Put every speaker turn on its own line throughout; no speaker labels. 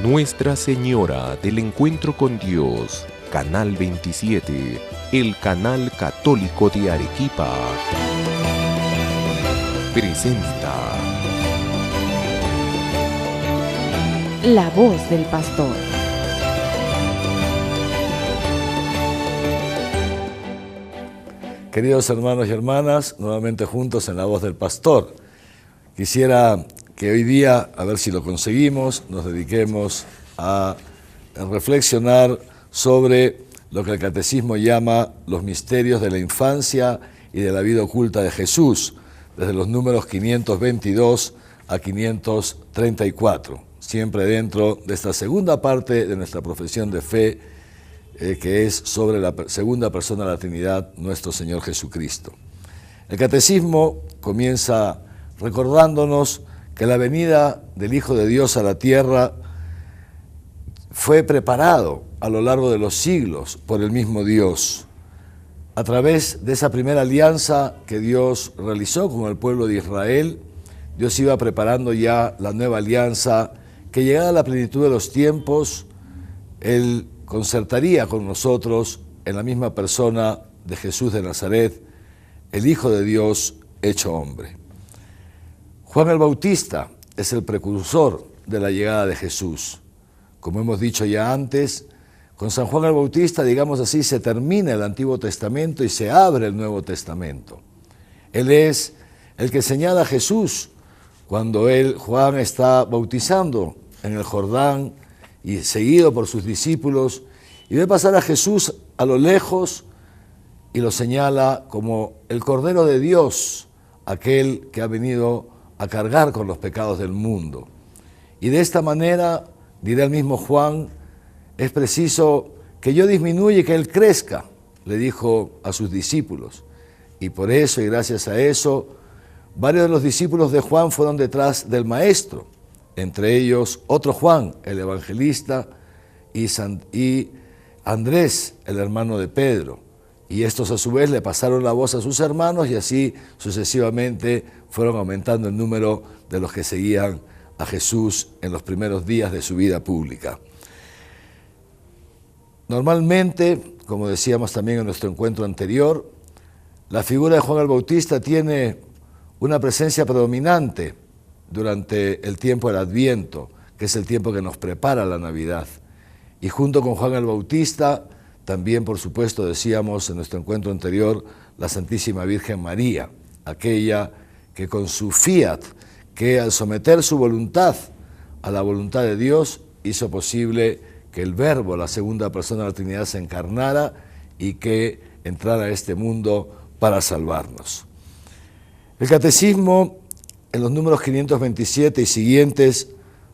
Nuestra Señora del Encuentro con Dios, Canal 27, el canal católico de Arequipa, presenta
La Voz del Pastor.
Queridos hermanos y hermanas, nuevamente juntos en La Voz del Pastor. Quisiera que hoy día, a ver si lo conseguimos, nos dediquemos a reflexionar sobre lo que el Catecismo llama los misterios de la infancia y de la vida oculta de Jesús, desde los números 522 a 534, siempre dentro de esta segunda parte de nuestra profesión de fe, que es sobre la segunda persona de la Trinidad, nuestro Señor Jesucristo. El Catecismo comienza recordándonos que la venida del Hijo de Dios a la tierra fue preparado a lo largo de los siglos por el mismo Dios. A través de esa primera alianza que Dios realizó con el pueblo de Israel, Dios iba preparando ya la nueva alianza que, llegada a la plenitud de los tiempos, Él concertaría con nosotros en la misma persona de Jesús de Nazaret, el Hijo de Dios hecho hombre. Juan el Bautista es el precursor de la llegada de Jesús. Como hemos dicho ya antes, con San Juan el Bautista, digamos así, se termina el Antiguo Testamento y se abre el Nuevo Testamento. Él es el que señala a Jesús cuando Juan está bautizando en el Jordán y seguido por sus discípulos, y ve pasar a Jesús a lo lejos y lo señala como el Cordero de Dios, aquel que ha venido a cargar con los pecados del mundo. Y de esta manera, dirá el mismo Juan, es preciso que yo disminuya y que Él crezca, le dijo a sus discípulos. Y por eso, y gracias a eso, varios de los discípulos de Juan fueron detrás del Maestro, entre ellos otro Juan, el evangelista, y Andrés, el hermano de Pedro. Y estos a su vez le pasaron la voz a sus hermanos y así sucesivamente fueron aumentando el número de los que seguían a Jesús en los primeros días de su vida pública. Normalmente, como decíamos también en nuestro encuentro anterior, la figura de Juan el Bautista tiene una presencia predominante durante el tiempo del Adviento, que es el tiempo que nos prepara la Navidad. Y junto con Juan el Bautista, también, por supuesto, decíamos en nuestro encuentro anterior, la Santísima Virgen María, aquella que con su fiat, que al someter su voluntad a la voluntad de Dios, hizo posible que el Verbo, la segunda persona de la Trinidad, se encarnara y que entrara a este mundo para salvarnos. El Catecismo, en los números 527 y siguientes,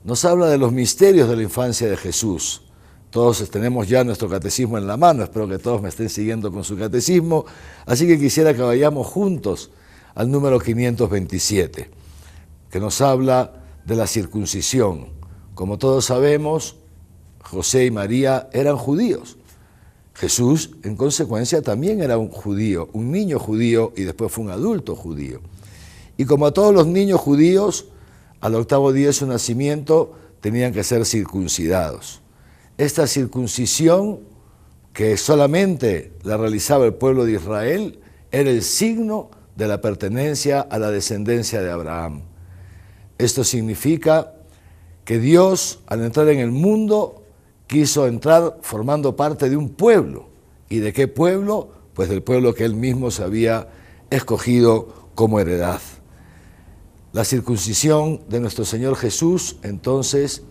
nos habla de los misterios de la infancia de Jesús. Todos tenemos ya nuestro catecismo en la mano, espero que todos me estén siguiendo con su catecismo, así que quisiera que vayamos juntos al número 527, que nos habla de la circuncisión. Como todos sabemos, José y María eran judíos. Jesús, en consecuencia, también era un judío, un niño judío, y después fue un adulto judío. Y como a todos los niños judíos, al octavo día de su nacimiento tenían que ser circuncidados. Esta circuncisión, que solamente la realizaba el pueblo de Israel, era el signo de la pertenencia a la descendencia de Abraham. Esto significa que Dios, al entrar en el mundo, quiso entrar formando parte de un pueblo. ¿Y de qué pueblo? Pues del pueblo que Él mismo se había escogido como heredad. La circuncisión de nuestro Señor Jesús, entonces,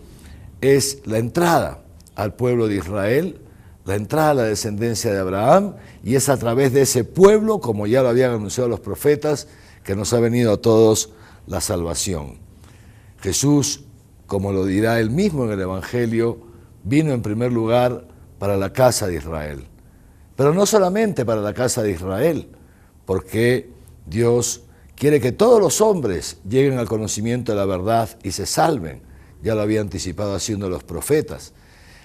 es la entrada al pueblo de Israel, la entrada a la descendencia de Abraham, y es a través de ese pueblo, como ya lo habían anunciado los profetas, que nos ha venido a todos la salvación. Jesús, como lo dirá él mismo en el Evangelio, vino en primer lugar para la casa de Israel. Pero no solamente para la casa de Israel, porque Dios quiere que todos los hombres lleguen al conocimiento de la verdad y se salven. Ya lo había anticipado haciendo los profetas.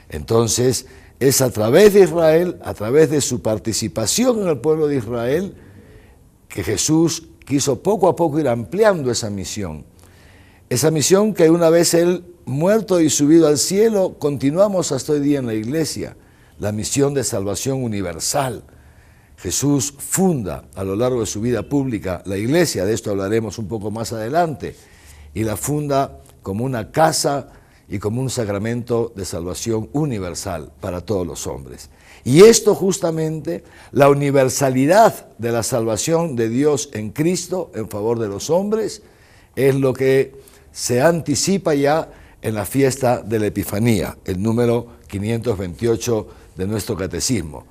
Entonces, es a través de Israel, a través de su participación en el pueblo de Israel, que Jesús quiso poco a poco ir ampliando esa misión. Esa misión que una vez Él muerto y subido al cielo, continuamos hasta hoy día en la iglesia, la misión de salvación universal. Jesús funda a lo largo de su vida pública la iglesia, de esto hablaremos un poco más adelante, y la funda como una casa y como un sacramento de salvación universal para todos los hombres. Y esto justamente, la universalidad de la salvación de Dios en Cristo en favor de los hombres, es lo que se anticipa ya en la fiesta de la Epifanía, el número 528 de nuestro catecismo.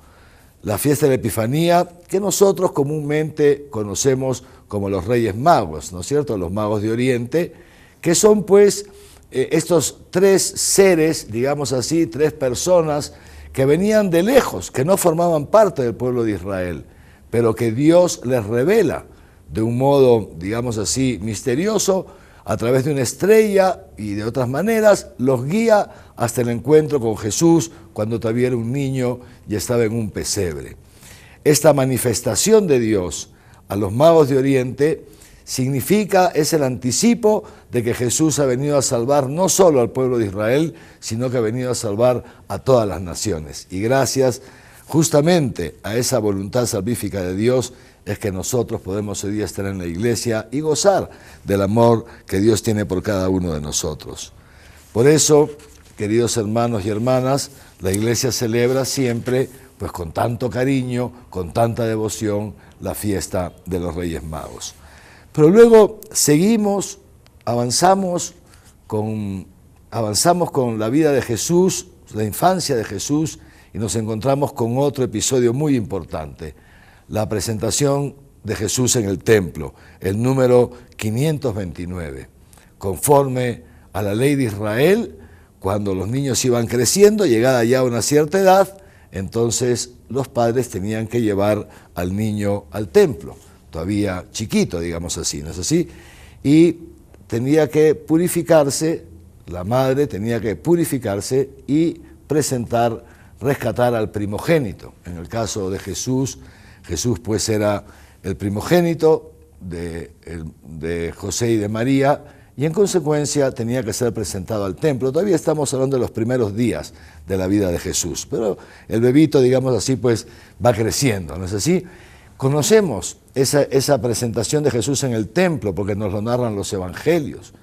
La fiesta de la Epifanía, que nosotros comúnmente conocemos como los Reyes Magos, ¿no es cierto?, los magos de Oriente, que son pues estos tres seres, digamos así, tres personas que venían de lejos, que no formaban parte del pueblo de Israel, pero que Dios les revela de un modo, digamos así, misterioso, a través de una estrella y de otras maneras, los guía hasta el encuentro con Jesús cuando todavía era un niño y estaba en un pesebre. Esta manifestación de Dios a los magos de Oriente es el anticipo de que Jesús ha venido a salvar no solo al pueblo de Israel, sino que ha venido a salvar a todas las naciones. Y gracias justamente a esa voluntad salvífica de Dios es que nosotros podemos hoy día estar en la iglesia y gozar del amor que Dios tiene por cada uno de nosotros. Por eso, queridos hermanos y hermanas, la iglesia celebra siempre, pues con tanto cariño, con tanta devoción, la fiesta de los Reyes Magos. Pero luego seguimos, avanzamos con la vida de Jesús, la infancia de Jesús, y nos encontramos con otro episodio muy importante, la presentación de Jesús en el templo, el número 529. Conforme a la ley de Israel, cuando los niños iban creciendo, llegada ya a una cierta edad, entonces los padres tenían que llevar al niño al templo, todavía chiquito, digamos así, ¿no es así? Y tenía que purificarse, la madre tenía que purificarse y rescatar al primogénito. En el caso de Jesús pues era el primogénito de José y de María, y en consecuencia tenía que ser presentado al templo. Todavía estamos hablando de los primeros días de la vida de Jesús, pero el bebito, digamos así, pues va creciendo, ¿no es así? Conocemos esa presentación de Jesús en el templo porque nos lo narran los evangelios.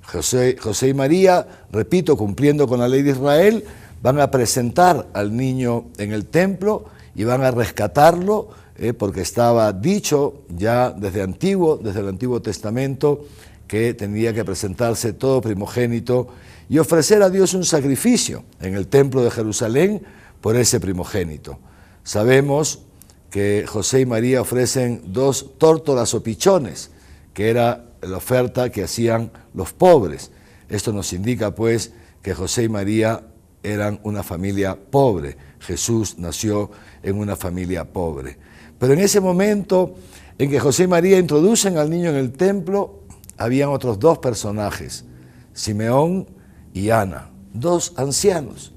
José y María, repito, cumpliendo con la ley de Israel, van a presentar al niño en el templo y van a rescatarlo, porque estaba dicho ya desde el Antiguo Testamento, que tenía que presentarse todo primogénito y ofrecer a Dios un sacrificio en el templo de Jerusalén por ese primogénito. Sabemos que José y María ofrecen 2 tórtolas o pichones, que era la oferta que hacían los pobres. Esto nos indica pues que José y María eran una familia pobre. Jesús nació en una familia pobre. Pero en ese momento en que José y María introducen al niño en el templo, habían otros 2 personajes, Simeón y Ana, 2 ancianos.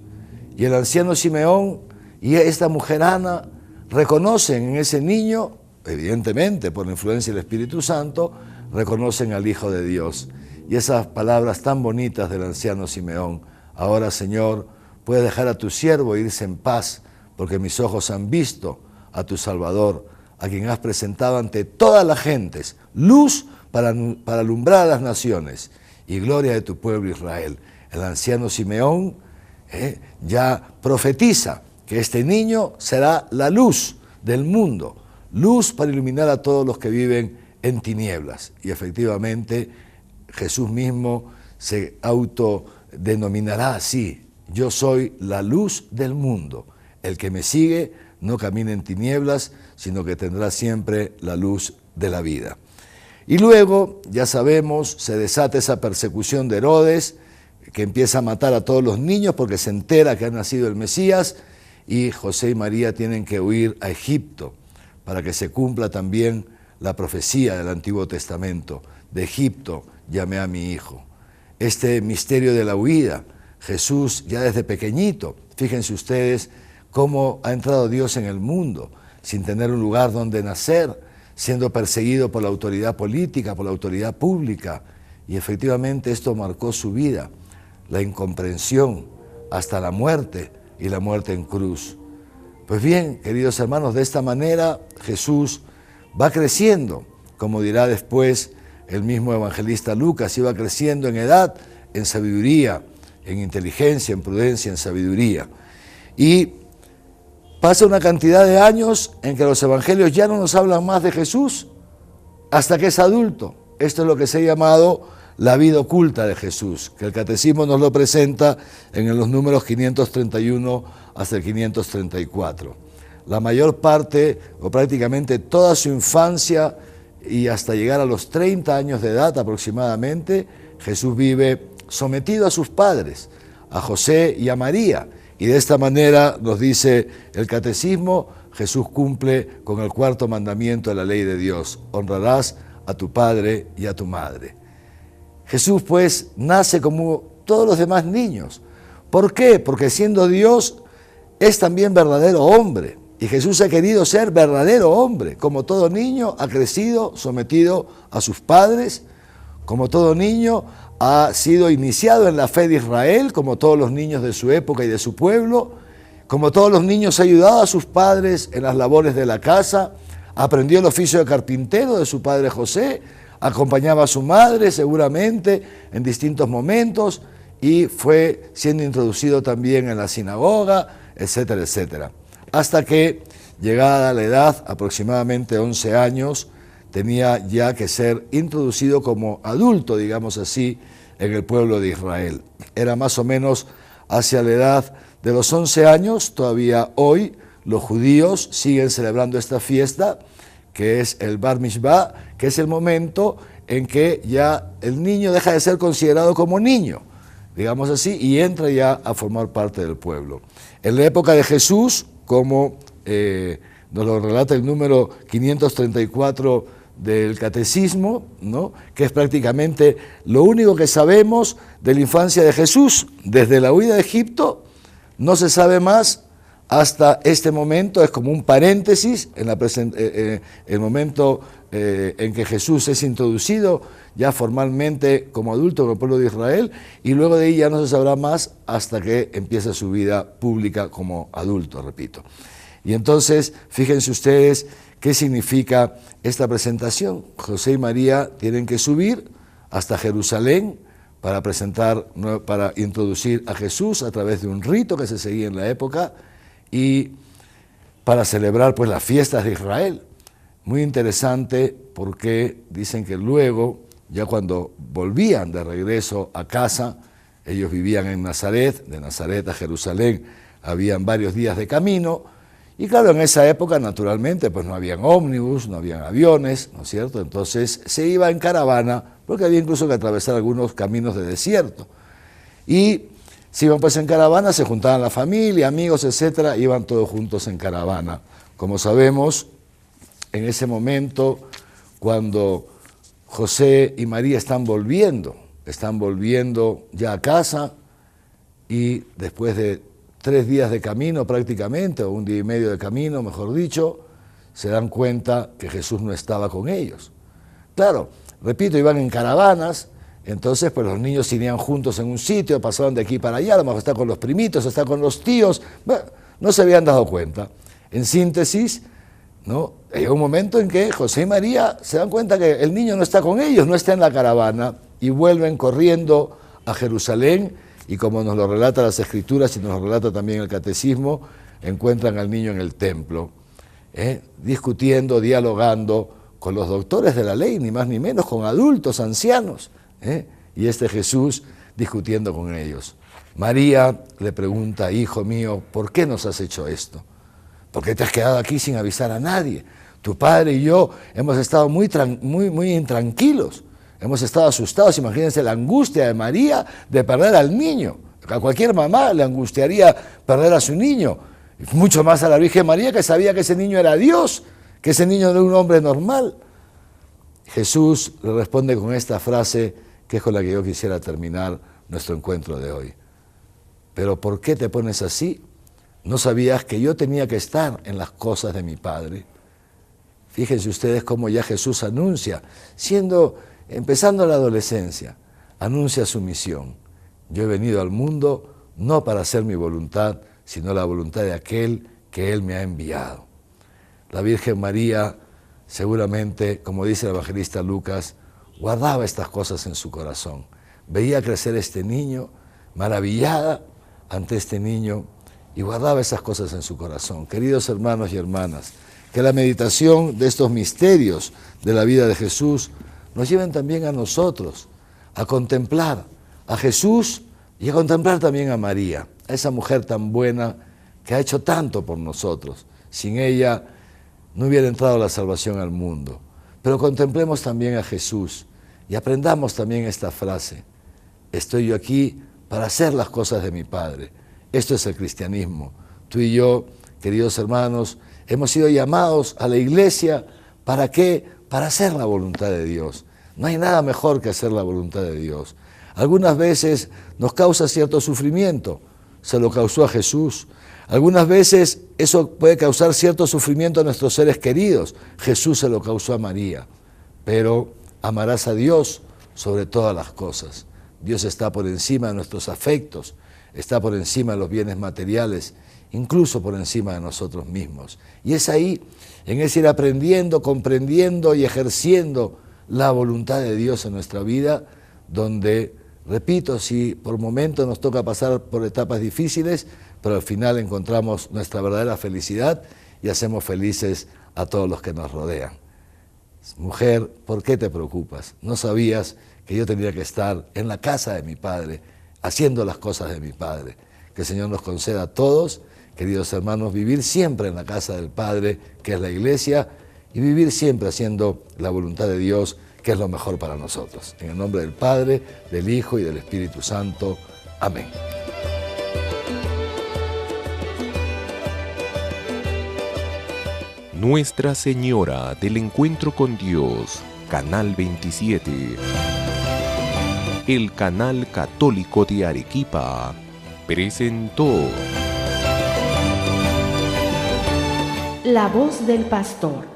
Y el anciano Simeón y esta mujer Ana reconocen en ese niño, evidentemente por la influencia del Espíritu Santo, reconocen al Hijo de Dios. Y esas palabras tan bonitas del anciano Simeón: ahora, Señor, puedes dejar a tu siervo e irse en paz, porque mis ojos han visto a tu Salvador, a quien has presentado ante todas las gentes, luz para alumbrar a las naciones y gloria de tu pueblo Israel. El anciano Simeón ya profetiza que este niño será la luz del mundo, luz para iluminar a todos los que viven en tinieblas. Y efectivamente Jesús mismo se autodenominará así: yo soy la luz del mundo, el que me sigue no camina en tinieblas, sino que tendrá siempre la luz de la vida. Y luego, ya sabemos, se desata esa persecución de Herodes, que empieza a matar a todos los niños porque se entera que ha nacido el Mesías, y José y María tienen que huir a Egipto para que se cumpla también la profecía del Antiguo Testamento: de Egipto llamé a mi hijo. Este misterio de la huida, Jesús ya desde pequeñito, fíjense ustedes cómo ha entrado Dios en el mundo sin tener un lugar donde nacer, siendo perseguido por la autoridad política, por la autoridad pública, Y efectivamente esto marcó su vida, la incomprensión hasta la muerte y la muerte en cruz. Pues bien, queridos hermanos, de esta manera Jesús va creciendo, como dirá después el mismo evangelista Lucas, iba creciendo en edad, en sabiduría, en inteligencia, en prudencia, en sabiduría. Y pasa una cantidad de años en que los evangelios ya no nos hablan más de Jesús hasta que es adulto. Esto es lo que se ha llamado la vida oculta de Jesús, que el catecismo nos lo presenta en los números 531 hasta el 534. La mayor parte, o prácticamente toda su infancia y hasta llegar a los 30 años de edad aproximadamente, Jesús vive sometido a sus padres, a José y a María. Y de esta manera, nos dice el catecismo, Jesús cumple con el cuarto mandamiento de la ley de Dios: honrarás a tu padre y a tu madre. Jesús pues nace como todos los demás niños. ¿Por qué? Porque siendo Dios es también verdadero hombre. Y Jesús ha querido ser verdadero hombre. Como todo niño ha crecido sometido a sus padres. Como todo niño ha sido iniciado en la fe de Israel, como todos los niños de su época y de su pueblo. Como todos los niños ha ayudado a sus padres en las labores de la casa. Aprendió el oficio de carpintero de su padre José. Acompañaba a su madre seguramente en distintos momentos y fue siendo introducido también en la sinagoga, etcétera, etcétera. Hasta que, llegada la edad, aproximadamente 11 años, tenía ya que ser introducido como adulto, digamos así, en el pueblo de Israel. Era más o menos hacia la edad de los 11 años, todavía hoy los judíos siguen celebrando esta fiesta, que es el Bar Mishvah, que es el momento en que ya el niño deja de ser considerado como niño, digamos así, y entra ya a formar parte del pueblo. En la época de Jesús, como nos lo relata el número 534 del Catecismo, ¿no?, que es prácticamente lo único que sabemos de la infancia de Jesús, desde la huida de Egipto, no se sabe más hasta este momento. Es como un paréntesis en el momento en que Jesús es introducido ya formalmente como adulto en el pueblo de Israel, y luego de ahí ya no se sabrá más hasta que empieza su vida pública como adulto, repito. Y entonces, fíjense ustedes qué significa esta presentación. José y María tienen que subir hasta Jerusalén para introducir a Jesús a través de un rito que se seguía en la época y para celebrar pues las fiestas de Israel. Muy interesante porque dicen que luego, ya cuando volvían de regreso a casa, ellos vivían en Nazaret, de Nazaret a Jerusalén habían varios días de camino, y claro, en esa época naturalmente pues no habían ómnibus, no habían aviones, ¿no es cierto? Entonces se iba en caravana, porque había incluso que atravesar algunos caminos de desierto. Y se iban pues en caravana, se juntaban la familia, amigos, etcétera, iban todos juntos en caravana. Como sabemos, en ese momento, cuando José y María están volviendo ya a casa, y después de 3 días de camino prácticamente, o 1 día y medio de camino, mejor dicho, se dan cuenta que Jesús no estaba con ellos. Claro, repito, iban en caravanas, entonces pues los niños se irían juntos en un sitio, pasaban de aquí para allá, a lo mejor está con los primitos, está con los tíos, bueno, no se habían dado cuenta. En síntesis, ¿no?, hay un momento en que José y María se dan cuenta que el niño no está con ellos, no está en la caravana, y vuelven corriendo a Jerusalén, y como nos lo relata las Escrituras y nos lo relata también el Catecismo, encuentran al niño en el templo, discutiendo, dialogando con los doctores de la ley, ni más ni menos, con adultos, ancianos, y este Jesús discutiendo con ellos. María le pregunta: hijo mío, ¿por qué nos has hecho esto? ¿Por qué te has quedado aquí sin avisar a nadie? Tu padre y yo hemos estado muy intranquilos, hemos estado asustados. Imagínense la angustia de María de perder al niño. A cualquier mamá le angustiaría perder a su niño, mucho más a la Virgen María, que sabía que ese niño era Dios, que ese niño era un hombre normal. Jesús le responde con esta frase, que es con la que yo quisiera terminar nuestro encuentro de hoy. ¿Pero por qué te pones así? ¿No sabías que yo tenía que estar en las cosas de mi Padre? Fíjense ustedes cómo ya Jesús anuncia, siendo empezando la adolescencia, anuncia su misión. Yo he venido al mundo no para hacer mi voluntad, sino la voluntad de aquel que Él me ha enviado. La Virgen María, seguramente, como dice el evangelista Lucas, guardaba estas cosas en su corazón. Veía crecer este niño, maravillada ante este niño, y guardaba esas cosas en su corazón. Queridos hermanos y hermanas, que la meditación de estos misterios de la vida de Jesús nos lleven también a nosotros a contemplar a Jesús y a contemplar también a María, a esa mujer tan buena que ha hecho tanto por nosotros. Sin ella no hubiera entrado la salvación al mundo. Pero contemplemos también a Jesús y aprendamos también esta frase: estoy yo aquí para hacer las cosas de mi Padre. Esto es el cristianismo. Tú y yo, queridos hermanos, hemos sido llamados a la iglesia, ¿para qué? Para hacer la voluntad de Dios. No hay nada mejor que hacer la voluntad de Dios. Algunas veces nos causa cierto sufrimiento, se lo causó a Jesús. Algunas veces eso puede causar cierto sufrimiento a nuestros seres queridos, Jesús se lo causó a María. Pero amarás a Dios sobre todas las cosas. Dios está por encima de nuestros afectos, está por encima de los bienes materiales, incluso por encima de nosotros mismos. Y es ahí, en ese ir aprendiendo, comprendiendo y ejerciendo la voluntad de Dios en nuestra vida, donde, repito, si por momentos nos toca pasar por etapas difíciles, pero al final encontramos nuestra verdadera felicidad y hacemos felices a todos los que nos rodean. Mujer, ¿por qué te preocupas? ¿No sabías que yo tendría que estar en la casa de mi Padre, haciendo las cosas de mi Padre? Que el Señor nos conceda a todos, queridos hermanos, vivir siempre en la casa del Padre, que es la iglesia, y vivir siempre haciendo la voluntad de Dios, que es lo mejor para nosotros. En el nombre del Padre, del Hijo y del Espíritu Santo. Amén.
Nuestra Señora del Encuentro con Dios, Canal 27. El Canal Católico de Arequipa presentó
La voz del pastor.